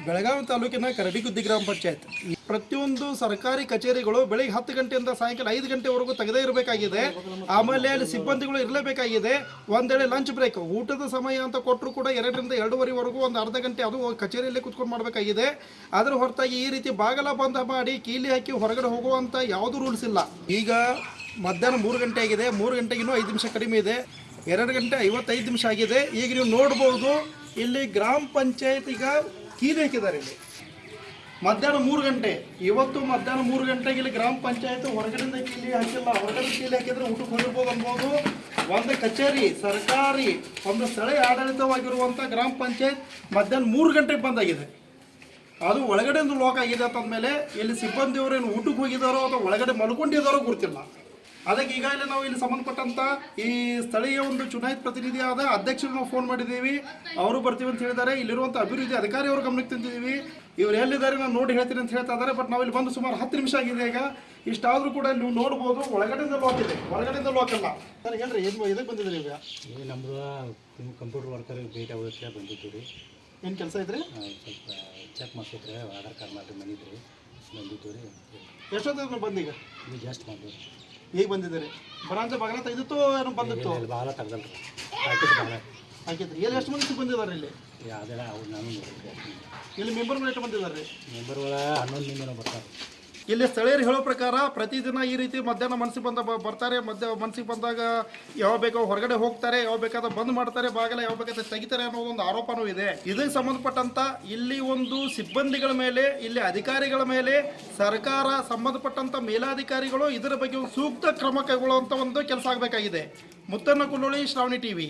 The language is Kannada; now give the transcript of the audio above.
ಬೆಳಗಾವಿ ತಾಲೂಕಿನ ಕರಡಿಗುದ್ದಿ ಗ್ರಾಮ ಪಂಚಾಯತ್ ಪ್ರತಿಯೊಂದು ಸರ್ಕಾರಿ ಕಚೇರಿಗಳು ಬೆಳಿಗ್ಗೆ 10 ಗಂಟೆಯಿಂದ ಸಾಯಂಕಾಲ 5 ಗಂಟೆವರೆಗೂ ತೆಗೆದೇ ಇರಬೇಕಾಗಿದೆ. ಆಮೇಲೆ ಅಲ್ಲಿ ಸಿಬ್ಬಂದಿಗಳು ಇರಲೇಬೇಕಾಗಿದೆ. ಒಂದೇಳೆ ಲಂಚ್ ಬ್ರೇಕ್ ಊಟದ ಸಮಯ ಅಂತ ಕೊಟ್ಟರು ಕೂಡ 2ರಿಂದ 2:30ವರೆಗೂ ಒಂದು ಅರ್ಧ ಗಂಟೆ ಅದು ಕಚೇರಿಯಲ್ಲೇ ಕುತ್ಕೊಂಡು ಮಾಡಬೇಕಾಗಿದೆ. ಅದರ ಹೊರತಾಗಿ ಈ ರೀತಿ ಬಾಗಲ ಬಂದ್ ಮಾಡಿ ಕೀಲಿ ಹಾಕಿ ಹೊರಗಡೆ ಹೋಗುವಂಥ ಯಾವುದೂ ರೂಲ್ಸ್ ಇಲ್ಲ. ಈಗ ಮಧ್ಯಾಹ್ನ 3 ಗಂಟೆ ಆಗಿದೆ. 3 ಗಂಟೆಗೆ ಇನ್ನೂ 5 ನಿಮಿಷ ಕಡಿಮೆ ಇದೆ. 2 ಗಂಟೆ 55 ನಿಮಿಷ ಆಗಿದೆ. ಈಗ ನೀವು ನೋಡ್ಬೋದು ಇಲ್ಲಿ ಗ್ರಾಮ ಪಂಚಾಯತ್ ಈಗ ಕೀಲಿ ಹಾಕಿದ್ದಾರೆ. ಇಲ್ಲಿ ಮಧ್ಯಾಹ್ನ 3 ಗಂಟೆ, ಇವತ್ತು ಮಧ್ಯಾಹ್ನ 3 ಗಂಟೆಗೆ ಇಲ್ಲಿ ಗ್ರಾಮ ಪಂಚಾಯತ್ ಹೊರಗಡೆಯಿಂದ ಕೀಲಿ ಹಾಕಿಲ್ಲ. ಹೊರಗಡೆ ಕೀಲಿ ಹಾಕಿದ್ರೆ ಊಟಕ್ಕೆ ಹೋಗಿರ್ಬೋದು ಅನ್ಬೋದು. ಒಂದು ಕಚೇರಿ ಸರ್ಕಾರಿ ಒಂದು ಸ್ಥಳೀಯ ಆಡಳಿತವಾಗಿರುವಂಥ ಗ್ರಾಮ ಪಂಚಾಯತ್ ಮಧ್ಯಾಹ್ನ 3 ಗಂಟೆಗೆ ಬಂದಾಗಿದೆ. ಅದು ಒಳಗಡೆಯಿಂದ ಲಾಕ್ ಆಗಿದೆ ಅಂತಂದಮೇಲೆ ಇಲ್ಲಿ ಸಿಬ್ಬಂದಿಯವರು ಏನು ಊಟಕ್ಕೆ ಹೋಗಿದ್ದಾರೋ ಅಥವಾ ಒಳಗಡೆ ಮಲ್ಕೊಂಡಿದ್ದಾರೋ ಗೊತ್ತಿಲ್ಲ. ಅದಕ್ಕೆ ಈಗಾಗಲೇ ನಾವು ಇಲ್ಲಿ ಸಂಬಂಧಪಟ್ಟಂಥ ಈ ಸ್ಥಳೀಯ ಒಂದು ಚುನಾಯಿತ ಪ್ರತಿನಿಧಿಯಾದ ಅಧ್ಯಕ್ಷರು ನಾವು ಫೋನ್ ಮಾಡಿದ್ದೀವಿ. ಅವರು ಬರ್ತೀವಿ ಅಂತ ಹೇಳಿದ್ದಾರೆ. ಇಲ್ಲಿರುವಂಥ ಅಭಿವೃದ್ಧಿ ಅಧಿಕಾರಿ ಅವರು ಗಮನಕ್ಕೆ ತಂದಿದ್ದೀವಿ. ಇವ್ರು ಎಲ್ಲಿದ್ದಾರೆ ನಾನು ನೋಡಿ ಹೇಳ್ತೀನಿ ಅಂತ ಹೇಳ್ತಾ ಇದ್ದಾರೆ. ಬಟ್ ನಾವು ಇಲ್ಲಿ ಬಂದು ಸುಮಾರು 10 ನಿಮಿಷ ಆಗಿದೆ. ಈಗ ಇಷ್ಟಾದರೂ ಕೂಡ ನೀವು ನೋಡ್ಬೋದು ಒಳಗಡೆಯಿಂದ ಲಾಕ್ ಇದೆ, ಹೊರಗಡೆಯಿಂದ ಲಾಕ್ ಅಲ್ಲ. ಸರ್ ಹೇಳ್ರಿ, ಇದಕ್ಕೆ ಬಂದಿದ್ದೀರಿ ಈಗ? ನಮ್ಮದು ಕಂಪ್ಯೂಟರ್ ವರ್ಕರ್ ಭೇಟಿ ಆಗೋದಕ್ಕೆ ಬಂದಿದ್ದು ರೀ. ಏನು ಕೆಲಸ ಇದ್ರಿ? ಸ್ವಲ್ಪ ಚೆಕ್ ಮಾಡ್ತಿದ್ರಿ, ಆಧಾರ್ ಕಾರ್ಡ್ ಮಾಡಿ ಮನಿದ್ರಿ ಬಂದಿದ್ದು ರೀ. ಎಷ್ಟೊತ್ತಿಗೆ ಬಂದೀಗ? ನೀವು ಜಾಸ್ಟ್ ಮಾಡಿದ್ರಿ. ಈಗ ಬಂದಿದ್ದೀರಿ? ಬರಾಂಜ ಬಾಗಿಲ ತೆಗೆದಿತ್ತು ಏನೋ ಬಂದಿತ್ತು? ಬಾಲ ತೆಗ್ದಲ್ರಿ, ಹಾಕಿದ್ದು ಬಾಲ ಹಾಕಿದ್ರಿ. ಎಲ್ಲಿ ಎಷ್ಟು ಮಂದಿ ಬಂದಿದ್ದಾರೆ ಇಲ್ಲಿ? ಅದೆಲ್ಲ ಅವ್ರು ನಾನು ಇಲ್ಲಿ ಮೆಂಬರ್ಗಳು ಎಷ್ಟು ಬಂದಿದ್ದಾರೆ? ಮೆಂಬರ್ಗಳ 11 ಮಂದಿನ ಬರ್ತಾರೆ. ಇಲ್ಲಿ ಸ್ಥಳೀಯರು ಹೇಳೋ ಪ್ರಕಾರ ಪ್ರತಿದಿನ ಈ ರೀತಿ ಮಧ್ಯಾಹ್ನ ಮನಸ್ಸಿಗೆ ಬಂದ ಬರ್ತಾರೆ. ಮನಸ್ಸಿಗೆ ಬಂದಾಗ ಯಾವ ಬೇಕೋ ಹೊರಗಡೆ ಹೋಗ್ತಾರೆ, ಯಾವ ಬೇಕಾದ ಬಂದ್ ಮಾಡ್ತಾರೆ, ಬಾಗಿಲ ಯಾವ ಬೇಕಾದ ತೆಗಿತಾರೆ ಅನ್ನೋದೊಂದು ಆರೋಪನೂ ಇದೆ. ಇದಕ್ಕೆ ಸಂಬಂಧಪಟ್ಟಂತ ಇಲ್ಲಿ ಒಂದು ಸಿಬ್ಬಂದಿಗಳ ಮೇಲೆ, ಇಲ್ಲಿ ಅಧಿಕಾರಿಗಳ ಮೇಲೆ ಸರ್ಕಾರ ಸಂಬಂಧಪಟ್ಟಂತ ಮೇಲಾಧಿಕಾರಿಗಳು ಇದರ ಬಗ್ಗೆ ಸೂಕ್ತ ಕ್ರಮ ಕೈಗೊಳ್ಳುವಂತ ಒಂದು ಕೆಲಸ ಆಗಬೇಕಾಗಿದೆ. ಮುತ್ತನ್ನ ಕುಲ್ಲೋಳಿ, ಶ್ರಾವಣಿ ಟಿವಿ.